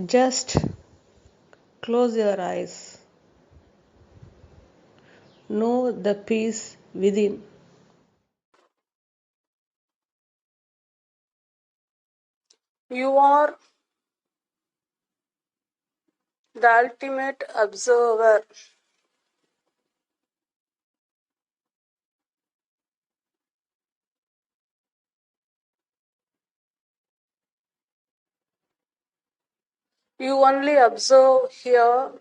Just close your eyes. Know the peace within. You are the ultimate observer. You only observe here.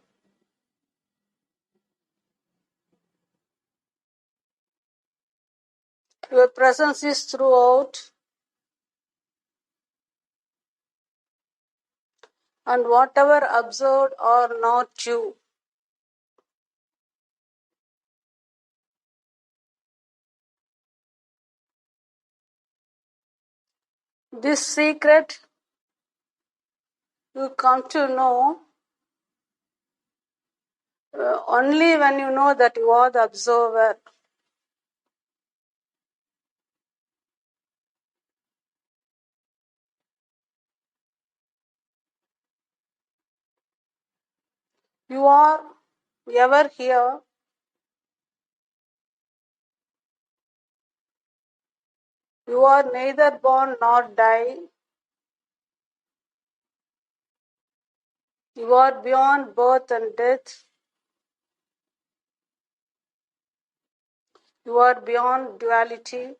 Your presence is throughout, and whatever observed are not you. This secret you come to know only when you know that you are the observer. You are ever here. You are neither born nor die. You are beyond birth and death. You are beyond duality.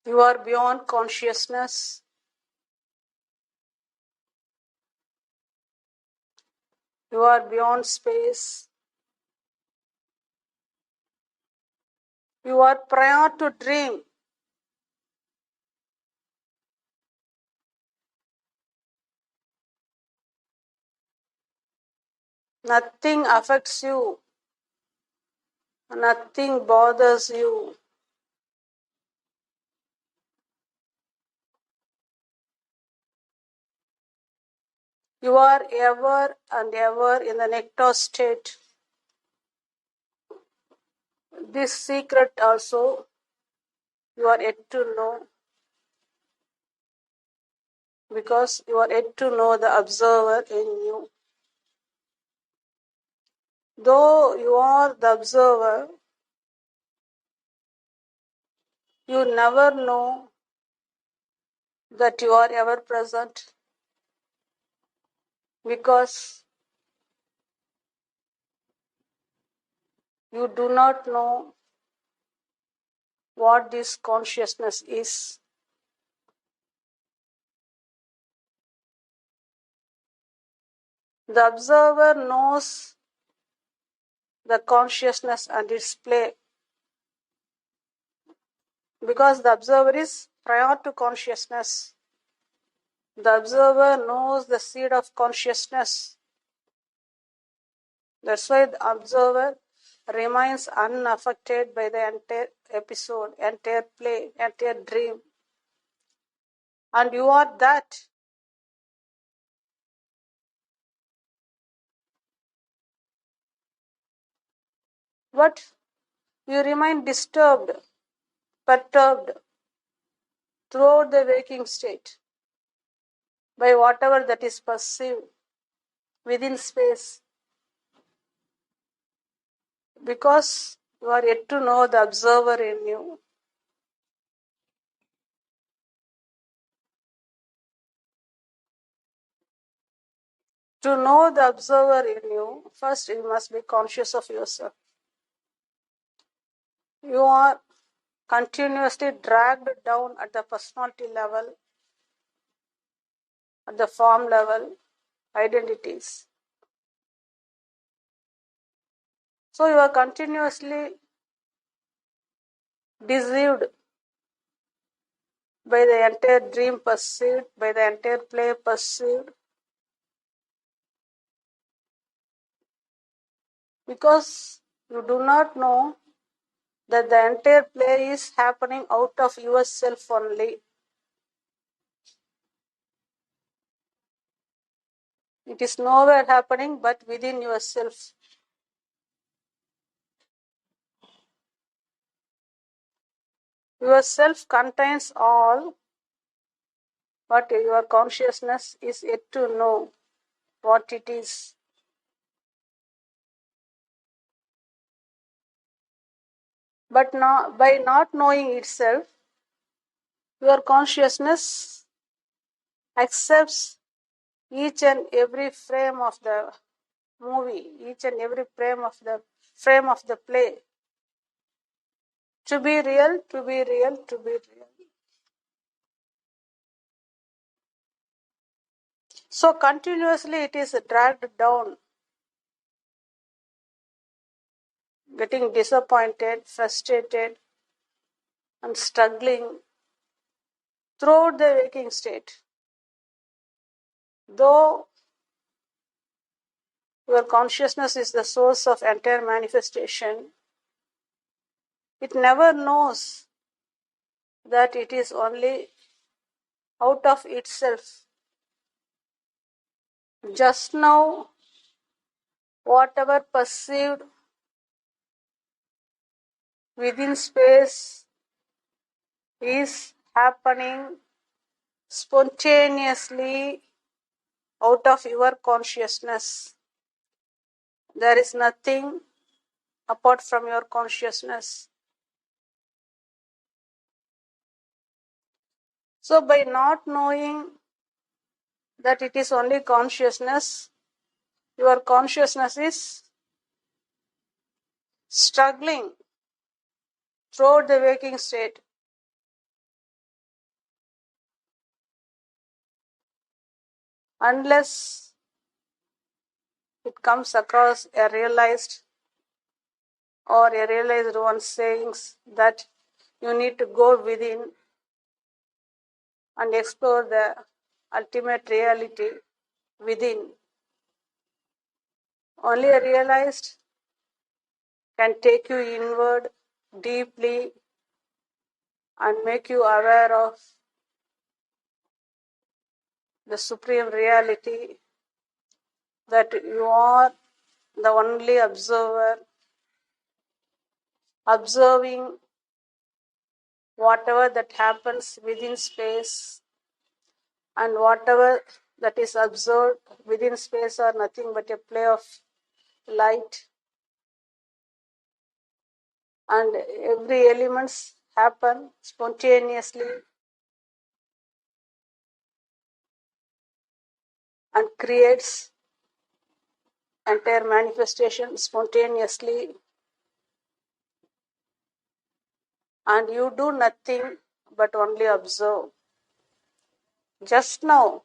You are beyond consciousness. You are beyond space. You are prior to dream. Nothing affects you. Nothing bothers you. You are ever and ever in the nectar state. This secret also you are yet to know, because you are yet to know the observer in you. Though you are the observer, you never know that you are ever present, because you do not know what this consciousness is. The observer knows the consciousness and its play, because the observer is prior to consciousness. The observer knows the seed of consciousness. That's why the observer remains unaffected by the entire episode, entire play, entire dream. And you are that. But you remain disturbed, perturbed throughout the waking state by whatever that is perceived within space, because you are yet to know the observer in you. To know the observer in you, first you must be conscious of yourself. You are continuously dragged down at the personality level, at the form level, identities. So you are continuously deceived by the entire dream perceived, by the entire play perceived, because you do not know that the entire play is happening out of yourself only. It is nowhere happening but within yourself. Yourself contains all, but your consciousness is yet to know what it is. But by not knowing itself, your consciousness accepts each and every frame of the movie, each and every frame of the play to be real, to be real, to be real. So continuously it is dragged down, getting disappointed, frustrated, and struggling throughout the waking state. Though your consciousness is the source of entire manifestation, it never knows that it is only out of itself. Just now, whatever perceived within space is happening spontaneously out of your consciousness. There is nothing apart from your consciousness. So by not knowing that it is only consciousness, your consciousness is struggling throughout the waking state. Unless it comes across a realized or a realized one sayings that you need to go within and explore the ultimate reality within. Only a realized can take you inward deeply and make you aware of the supreme reality that you are the only observer, observing whatever that happens within space, and whatever that is observed within space are nothing but a play of light, and every elements happen spontaneously and creates entire manifestation spontaneously, and you do nothing but only observe. Just now,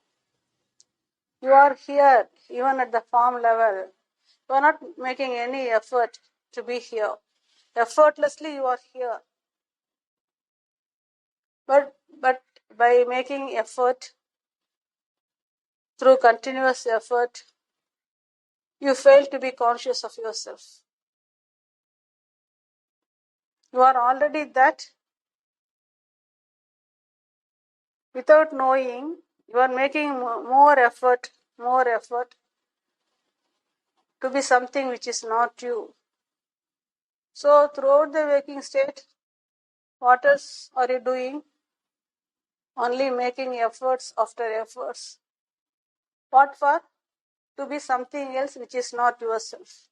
you are here, even at the form level. You are not making any effort to be here. Effortlessly, you are here. But by making effort, through continuous effort, you fail to be conscious of yourself. You are already that. Without knowing, you are making more effort to be something which is not you. So throughout the waking state, what else are you doing? Only making efforts after efforts. What for? To be something else which is not yourself.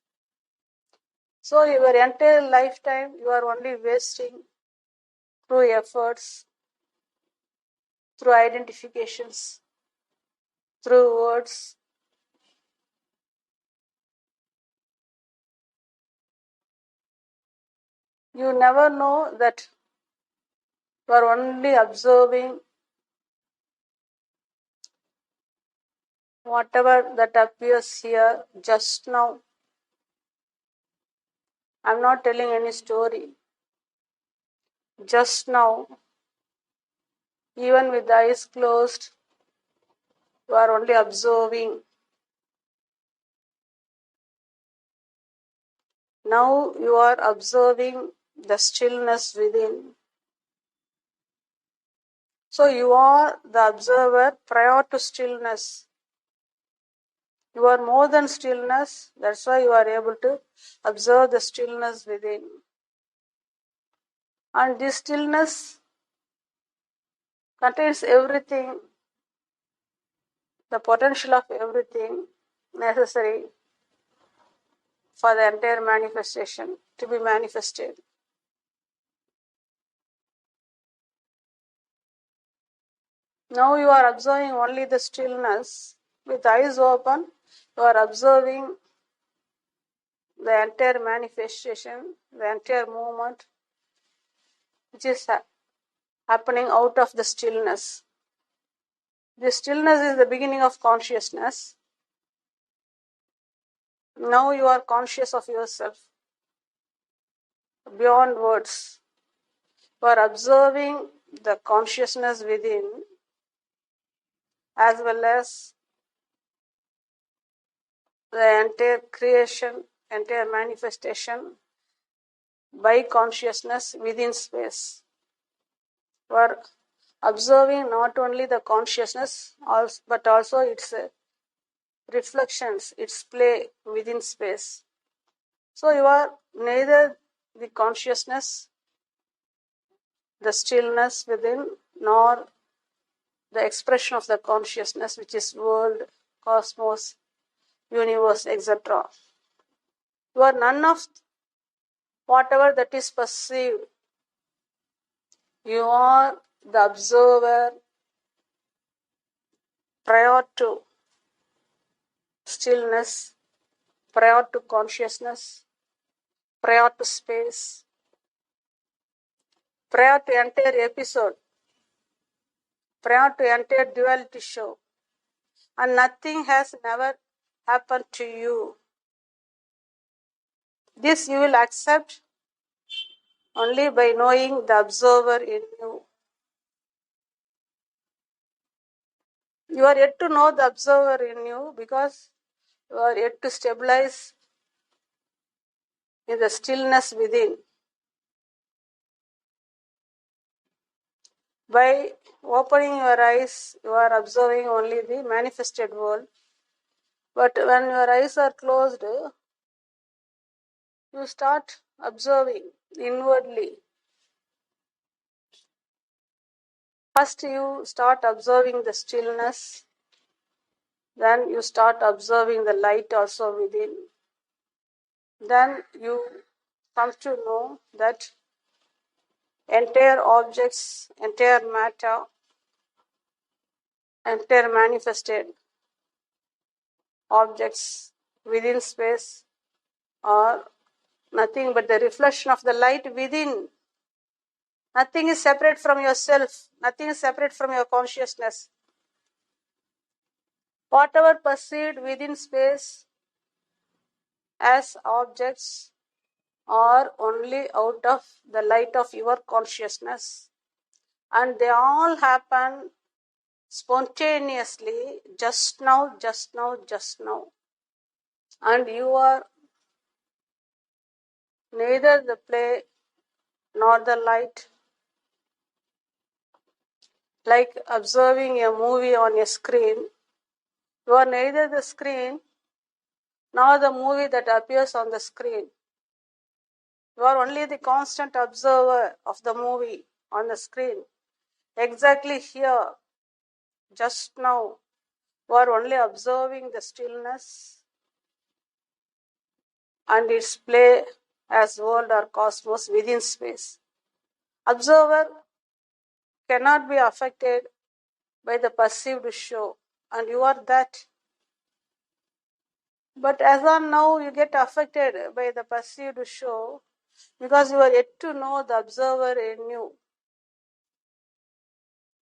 So your entire lifetime you are only wasting through efforts, through identifications, through words. You never know that you are only observing whatever that appears here just now. I'm not telling any story. Just now, even with the eyes closed, you are only observing. Now you are observing the stillness within. So you are the observer prior to stillness. You are more than stillness, that's why you are able to observe the stillness within. And this stillness contains everything the potential of everything necessary for the entire manifestation to be manifested. Now you are observing only the stillness. With eyes open, you are observing the entire manifestation, the entire movement which is happening out of the stillness. The stillness is the beginning of consciousness. Now you are conscious of yourself beyond words. You are observing the consciousness within as well as the entire creation, entire manifestation by consciousness within space. You are observing not only the consciousness but also its reflections, its play within space. So you are neither the consciousness, the stillness within, nor the expression of the consciousness, which is world, cosmos, universe, etc. You are none of whatever that is perceived. You are the observer prior to stillness, prior to consciousness, prior to space, prior to entire episode, prior to entire duality show. And nothing has never happened to you. This you will accept only by knowing the observer in you. You are yet to know the observer in you because you are yet to stabilize in the stillness within. By opening your eyes, you are observing only the manifested world. But when your eyes are closed, you start observing inwardly. First, you start observing the stillness. Then you start observing the light also within. Then you come to know that entire objects, entire matter, entire manifested objects within space are nothing but the reflection of the light within. Nothing is separate from yourself. Nothing is separate from your consciousness. Whatever perceived within space as objects are only out of the light of your consciousness. And they all happen spontaneously, just now, just now, just now. And you are neither the play nor the light. Like observing a movie on a screen, you are neither the screen nor the movie that appears on the screen. You are only the constant observer of the movie on the screen. Exactly here, just now, you are only observing the stillness and its play as world or cosmos within space. Observer cannot be affected by the perceived show, and you are that. But as on now, you get affected by the perceived show because you are yet to know the observer in you.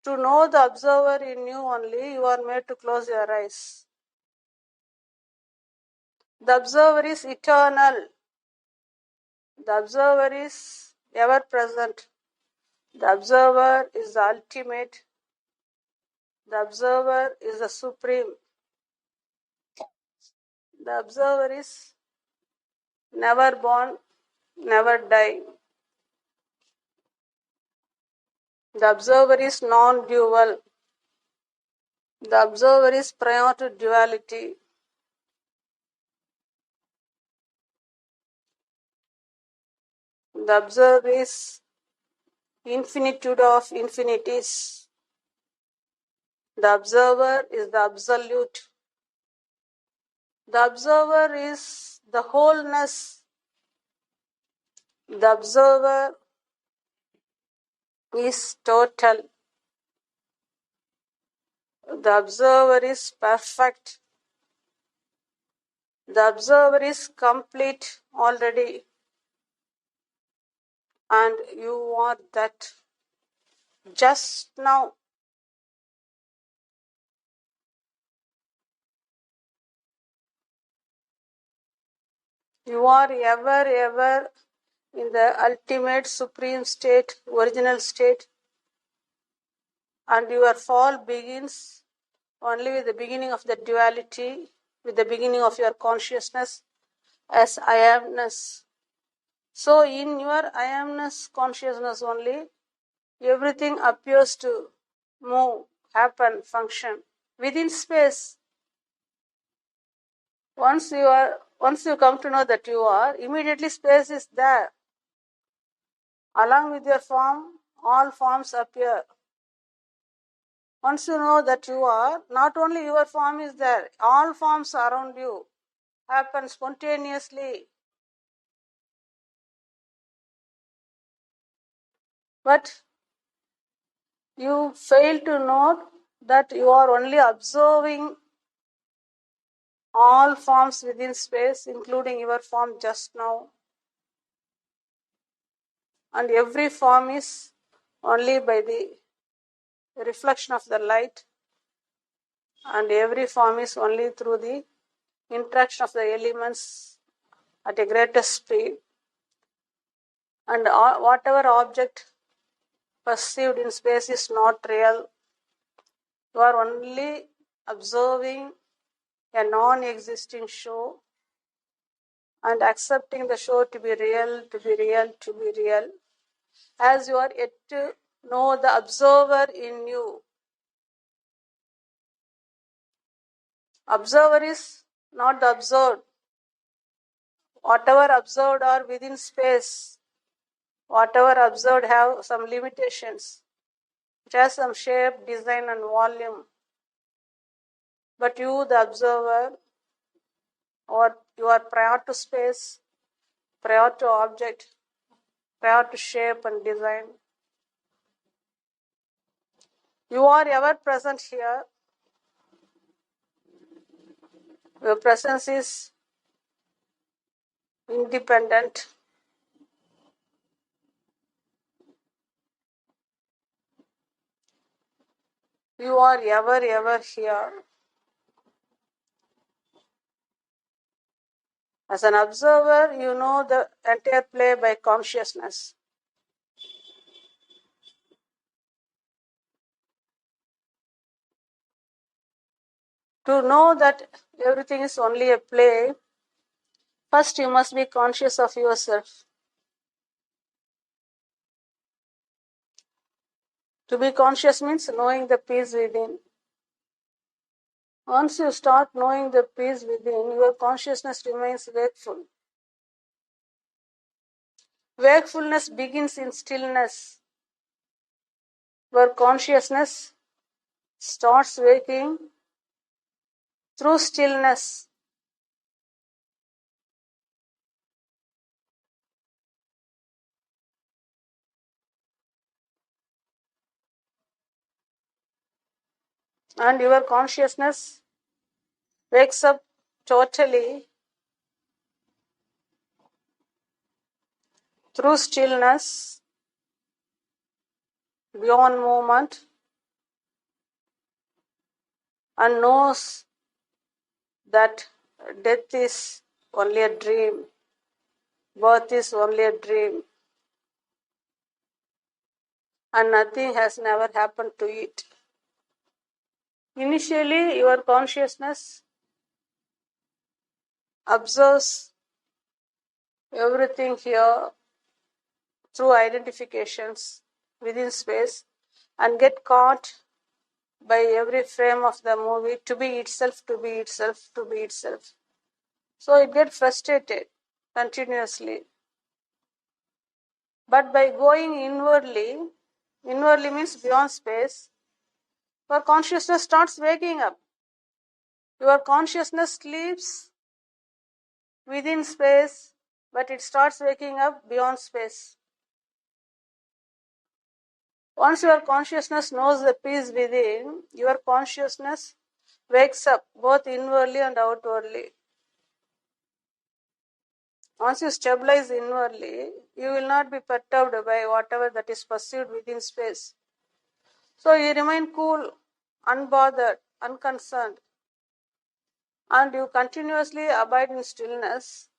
To know the observer in you only, you are made to close your eyes. The observer is eternal. The observer is ever present. The observer is the ultimate. The observer is the supreme. The observer is never born, never die. The observer is non-dual. The observer is prior to duality. The observer is infinitude of infinities. The observer is the absolute. The observer is the wholeness. The observer is total. The observer is perfect. The observer is complete already. And you are that just now. You are ever in the ultimate supreme state, original state, and your fall begins only with the beginning of the duality, with the beginning of your consciousness as I amness. So in your I amness consciousness only, everything appears to move, happen, function within space. Once you come to know that you are, immediately space is there. Along with your form, all forms appear. Once you know that you are, not only your form is there, all forms around you happen spontaneously. But you fail to note that you are only observing all forms within space, including your form just now. And every form is only by the reflection of the light, and every form is only through the interaction of the elements at a greater speed. And whatever object perceived in space is not real. You are only observing a non-existing show and accepting the show to be real, to be real, to be real, as you are yet to know the observer in you. Observer is not the observed. Whatever observed are within space. Whatever observed have some limitations. It has some shape, design and volume. But you, the observer, or you are prior to space, prior to object, prior to shape and design. You are ever present here. Your presence is independent. You are ever here. As an observer, you know the entire play by consciousness. To know that everything is only a play, first you must be conscious of yourself. To be conscious means knowing the peace within. Once you start knowing the peace within, your consciousness remains wakeful. Wakefulness begins in stillness, where consciousness starts waking through stillness. And your consciousness wakes up totally through stillness, beyond movement, and knows that death is only a dream, birth is only a dream, and nothing has never happened to it. Initially, your consciousness observes everything here through identifications within space and get caught by every frame of the movie to be itself, to be itself, to be itself. So it gets frustrated continuously. But by going inwardly, inwardly means beyond space, your consciousness starts waking up. Your consciousness sleeps within space, but it starts waking up beyond space. Once your consciousness knows the peace within, your consciousness wakes up both inwardly and outwardly. Once you stabilize inwardly, you will not be perturbed by whatever that is perceived within space. So you remain cool, unbothered, unconcerned, and you continuously abide in stillness.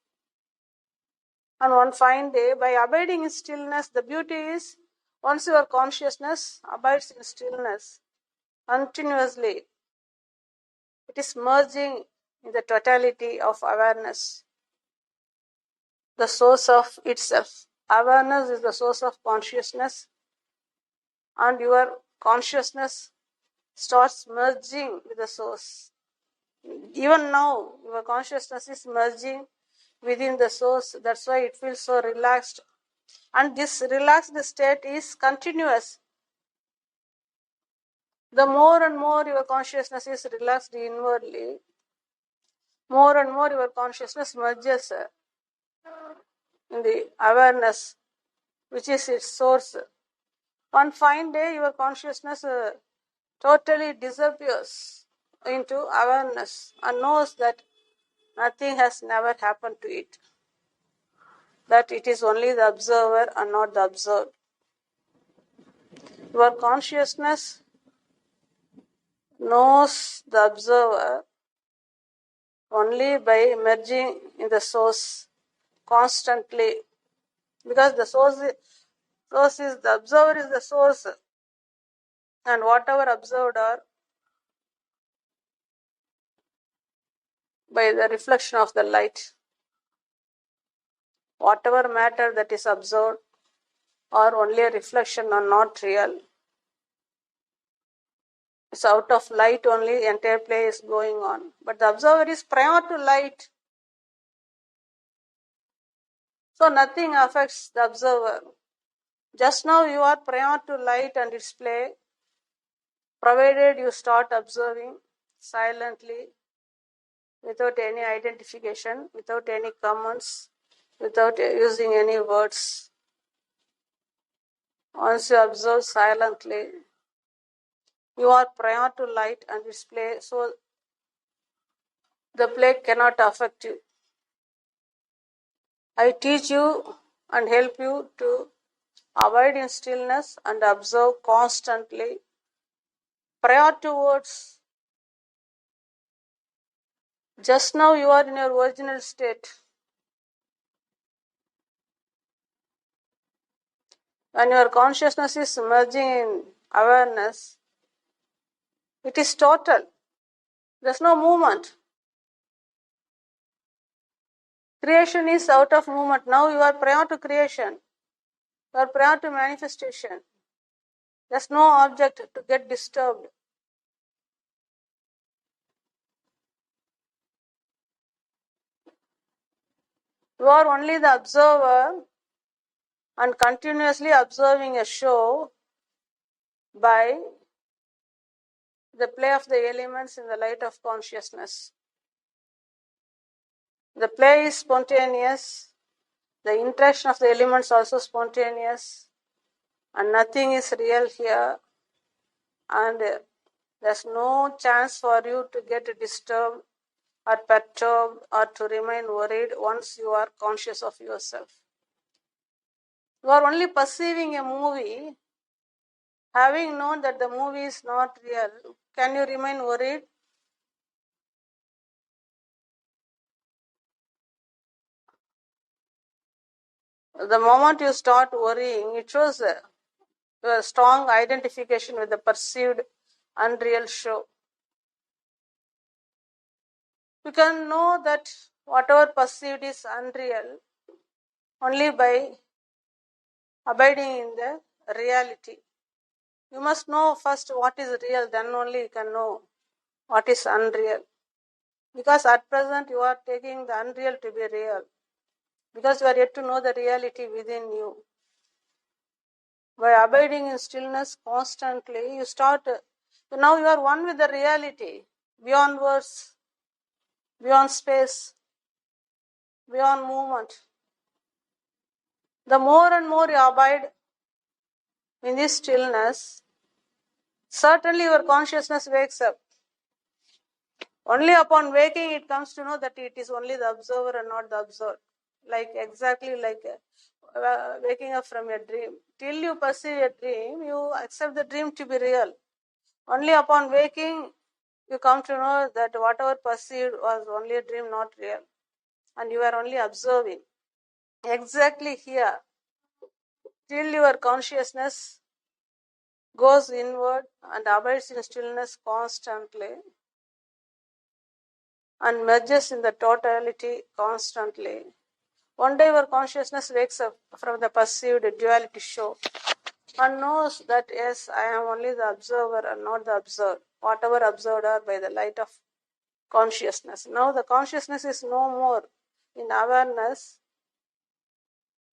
And one fine day, by abiding in stillness, the beauty is once your consciousness abides in stillness continuously, it is merging in the totality of awareness, the source of itself. Awareness is the source of consciousness, and your consciousness starts merging with the source. Even now, your consciousness is merging within the source. That's why it feels so relaxed. And this relaxed state is continuous. The more and more your consciousness is relaxed inwardly, more and more your consciousness merges in the awareness, which is its source. One fine day, your consciousness totally disappears into awareness and knows that nothing has never happened to it, that it is only the observer and not the observed. Your consciousness knows the observer only by merging in the source constantly, because the source is the observer is the source, and whatever observed are by the reflection of the light. Whatever matter that is observed are only a reflection and not real. It's out of light only the entire play is going on. But the observer is prior to light. So nothing affects the observer. Just now you are prior to light and its play, provided you start observing silently, without any identification, without any comments, without using any words. Once you observe silently, you are prior to light and its play, so the play cannot affect you. I teach you and help you to abide in stillness and observe constantly, prior to words. Just now you are in your original state. When your consciousness is merging in awareness, it is total. There's no movement. Creation is out of movement. Now you are prior to creation. You are prior to manifestation. There's no object to get disturbed. You are only the observer and continuously observing a show by the play of the elements in the light of consciousness. The play is spontaneous. The interaction of the elements also spontaneous. And nothing is real here. And there's no chance for you to get disturbed or perturbed or to remain worried once you are conscious of yourself. You are only perceiving a movie. Having known that the movie is not real, can you remain worried? The moment you start worrying, it shows a strong identification with the perceived unreal show. You can know that whatever perceived is unreal only by abiding in the reality. You must know first what is real, then only you can know what is unreal. Because at present you are taking the unreal to be real. Because you are yet to know the reality within you. By abiding in stillness constantly, you start So now you are one with the reality, beyond words, beyond space, beyond movement. The more and more you abide in this stillness, certainly your consciousness wakes up. Only upon waking it comes to know that it is only the observer and not the observed. Exactly like waking up from a dream. Till you perceive a dream, you accept the dream to be real. Only upon waking, you come to know that whatever perceived was only a dream, not real. And you are only observing. Exactly here, till your consciousness goes inward and abides in stillness constantly and merges in the totality constantly. One day your consciousness wakes up from the perceived duality show and knows that yes, I am only the observer and not the observed, whatever observed are by the light of consciousness. Now the consciousness is no more in awareness.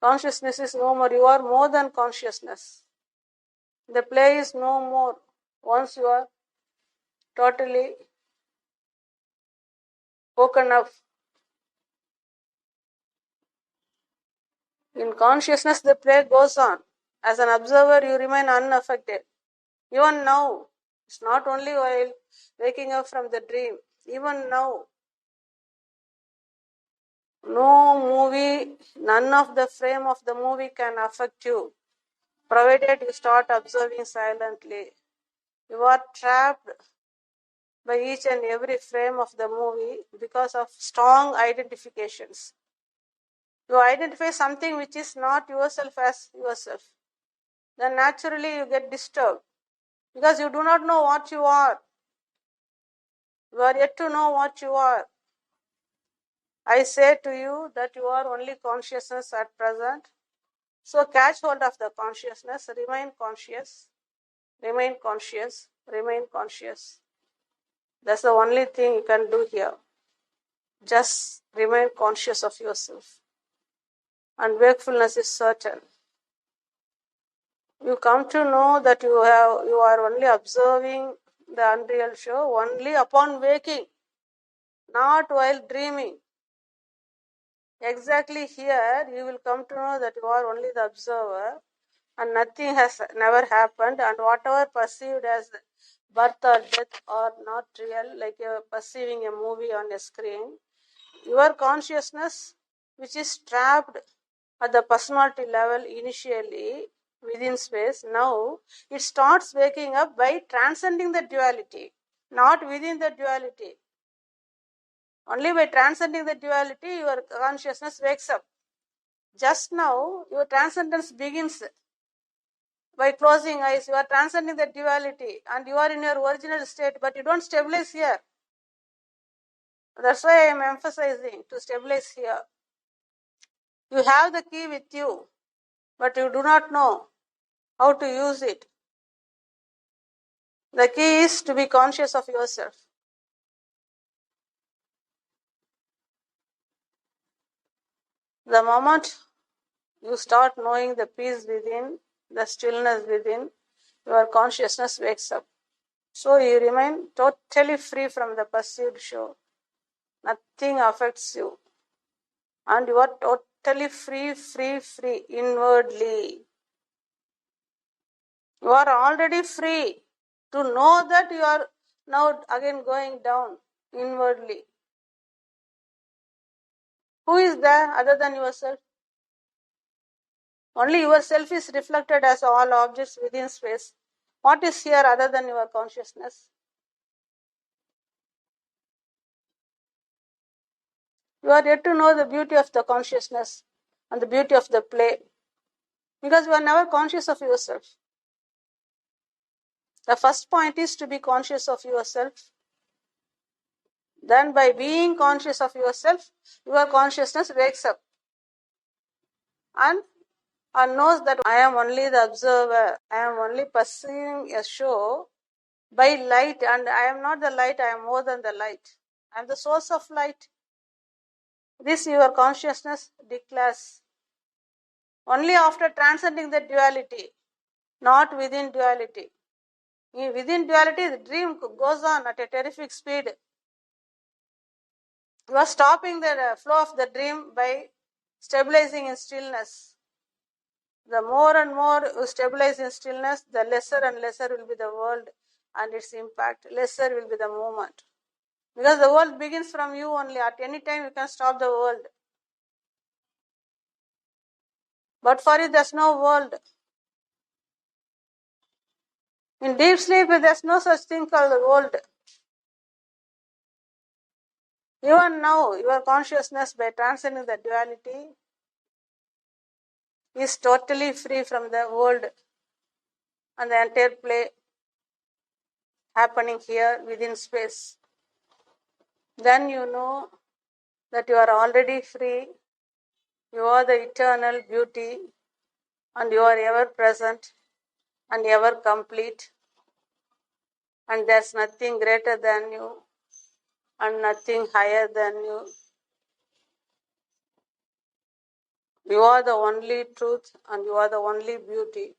Consciousness is no more. You are more than consciousness. The play is no more. Once you are totally woken up in consciousness, the play goes on. As an observer, you remain unaffected. Even now, it's not only while waking up from the dream. Even now, no movie, none of the frame of the movie can affect you, provided you start observing silently. You are trapped by each and every frame of the movie because of strong identifications. You identify something which is not yourself as yourself. Then naturally you get disturbed because you do not know what you are. You are yet to know what you are. I say to you that you are only consciousness at present. So catch hold of the consciousness, remain conscious, remain conscious, remain conscious. That's the only thing you can do here. Just remain conscious of yourself. And wakefulness is certain. You come to know that you are only observing the unreal show only upon waking, not while dreaming. Exactly here, you will come to know that you are only the observer and nothing has never happened, and whatever perceived as birth or death are not real, like you're perceiving a movie on a screen. Your consciousness, which is trapped at the personality level initially within space, now it starts waking up by transcending the duality, not within the duality. Only by transcending the duality, your consciousness wakes up. Just now, your transcendence begins by closing eyes. You are transcending the duality and you are in your original state, but you don't stabilize here. That's why I am emphasizing to stabilize here. You have the key with you, but you do not know how to use it. The key is to be conscious of yourself. The moment you start knowing the peace within, the stillness within, your consciousness wakes up. So you remain totally free from the perceived show. Nothing affects you. And you are totally free inwardly. You are already free to know that you are now again going down inwardly. Who is there other than yourself? Only yourself is reflected as all objects within space. What is here other than your consciousness? You are yet to know the beauty of the consciousness and the beauty of the play, because you are never conscious of yourself. The first point is to be conscious of yourself. Then by being conscious of yourself, your consciousness wakes up and knows that I am only the observer. I am only perceiving a show by light, and I am not the light, I am more than the light. I am the source of light. This your consciousness declares. Only after transcending the duality, not within duality. Within duality, the dream goes on at a terrific speed. You are stopping the flow of the dream by stabilizing in stillness. The more and more you stabilize in stillness, the lesser and lesser will be the world and its impact. Lesser will be the movement. Because the world begins from you only. At any time you can stop the world. But for you, there's no world. In deep sleep, there's no such thing called the world. Even now, your consciousness, by transcending the duality, is totally free from the world and the entire play happening here within space. Then you know that you are already free. You are the eternal beauty and you are ever present and ever complete. And there's nothing greater than you and nothing higher than you. You are the only truth and you are the only beauty,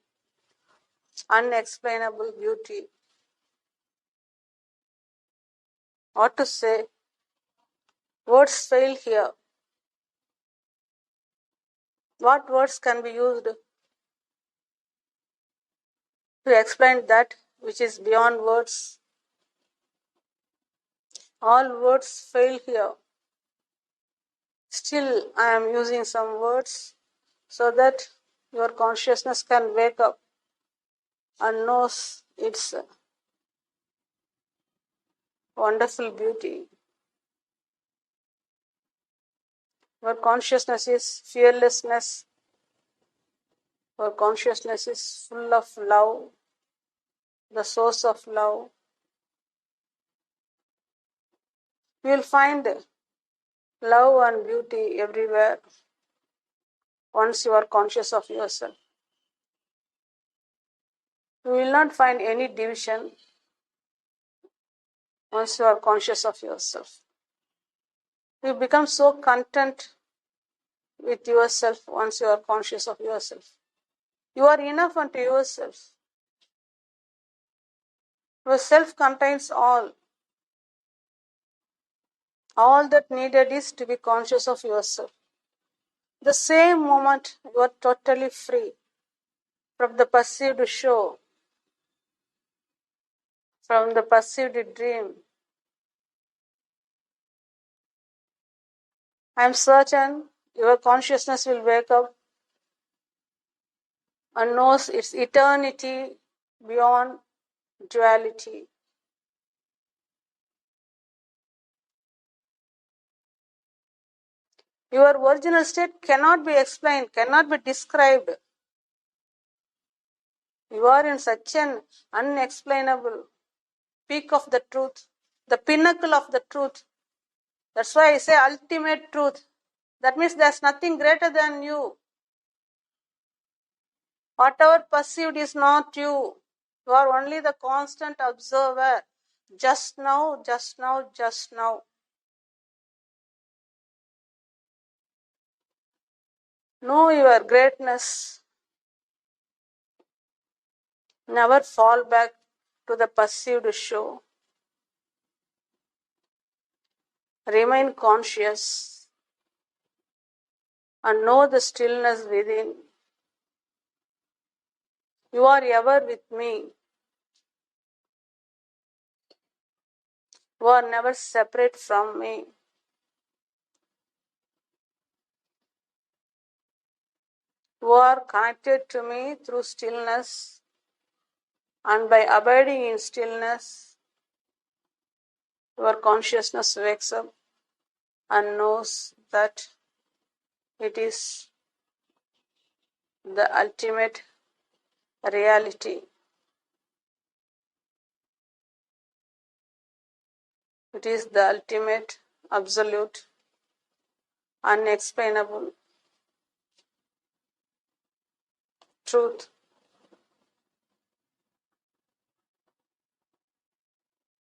unexplainable beauty. What to say? Words fail here. What words can be used to explain that which is beyond words? All words fail here. Still, I am using some words so that your consciousness can wake up and knows its wonderful beauty. Your consciousness is fearlessness. Your consciousness is full of love, the source of love. You will find love and beauty everywhere once you are conscious of yourself. You will not find any division once you are conscious of yourself. You become so content with yourself once you are conscious of yourself. You are enough unto yourself. Your self contains all. All that needed is to be conscious of yourself. The same moment you are totally free from the perceived show, from the perceived dream. I am certain your consciousness will wake up and knows its eternity beyond duality. Your original state cannot be explained, cannot be described. You are in such an unexplainable peak of the truth, the pinnacle of the truth. That's why I say ultimate truth. That means there's nothing greater than you. Whatever perceived is not you. You are only the constant observer. Just now, just now, just now. Know your greatness. Never fall back to the perceived show. Remain conscious and know the stillness within. You are ever with me. You are never separate from me. You are connected to me through stillness, and by abiding in stillness, your consciousness wakes up and knows that it is the ultimate reality. It is the ultimate, absolute, unexplainable truth.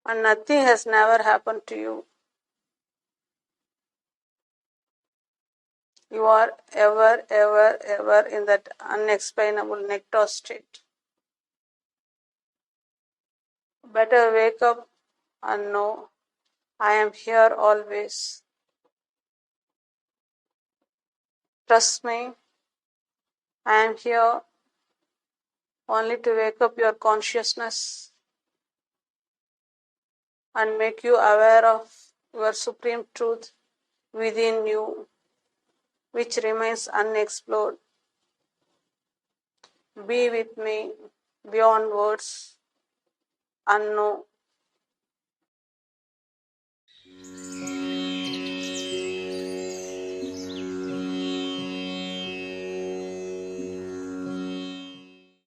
And nothing has never happened to you. You are ever, ever, ever in that unexplainable nectar state. Better wake up and know I am here always. Trust me, I am here only to wake up your consciousness and make you aware of your supreme truth within you, which remains unexplored. Be with me beyond words and know